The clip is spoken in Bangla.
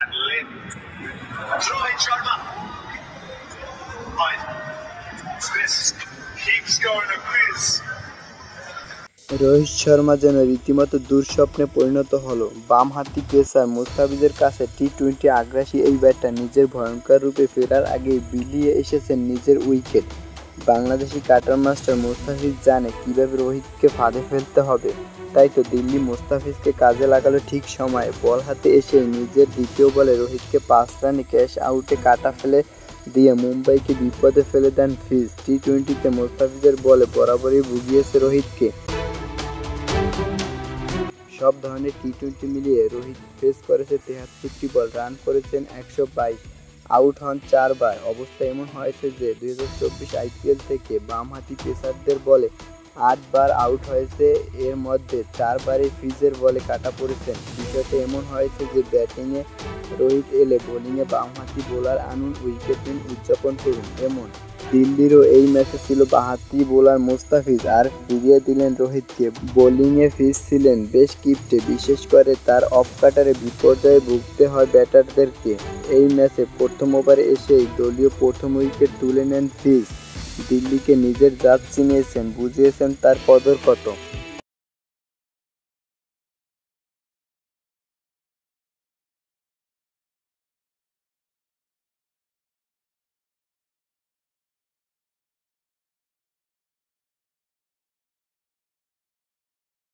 Rohit Sharma. Right. This keeps going a quiz. Rohit Sharma যেন রীতিমতো দুঃস্বপ্নে পরিণত হলো। বামহাতি পেসার মুস্তাফিজের কাছে টি-20 আগ্রাসী এই ব্যাটটা নিজের ভয়ঙ্কর রূপে ফেরার আগেই বিলিয়ে এসেছেন নিজের wicket. Bangladeshi cutter master Mustafiz জানে কীভাবে রোহিতকে ফাঁদে ফেলতে হবে, তাই তো দিল্লি মুস্তাফিজকে কাজে লাগালো ঠিক সময়ে। বল হাতে এসেই নিজের দ্বিতীয় বলে রোহিতকে 5 রানে ক্যাচ আউটে কাটা ফেলে দিয়ে মুম্বাইকে বিপদে ফেলে দেন ফিজ। টি-20তে মুস্তাফিজের বলে বরাবরই ভুগিয়েছে রোহিতকে। সব ধরনের টি-20 মিলিয়ে রোহিত ফেস করেছে 73টি বল, রান করেছেন 122, আউট হন 4 বার। অবস্থা এমন হয়েছে যে 2024 আইপিএল থেকে বামহাতি পেসারদের বলে 8 বার আউট হয়েছে, এর মধ্যে 4 বারই ফিজের বলে কাটা পড়েছেন। বিষয়টা এমন হয়েছে যে ব্যাটিংয়ে রোহিত এলে বোলিংয়ে বামহাতি বোলার আনুন, উইকেট নিন, উদযাপন করুন। এমন দিল্লিরও এই ম্যাচে ছিল বাঁহাতি বোলার মুস্তাফিজ, আর ফিরিয়ে দিলেন রোহিতকে। বোলিংয়ে ফিজ ছিলেন বেশ কিপ্টে, বিশেষ করে তার অফ কাটারে বিপর্যয়ে ভুগতে হয় ব্যাটারদেরকে। এই ম্যাচে প্রথম ওভারে এসেই দলীয় প্রথম উইকেট তুলে নেন ফিজ। দিল্লিকে নিজের জাত চিনিয়েছেন, বুঝিয়েছেন তার কদর কত।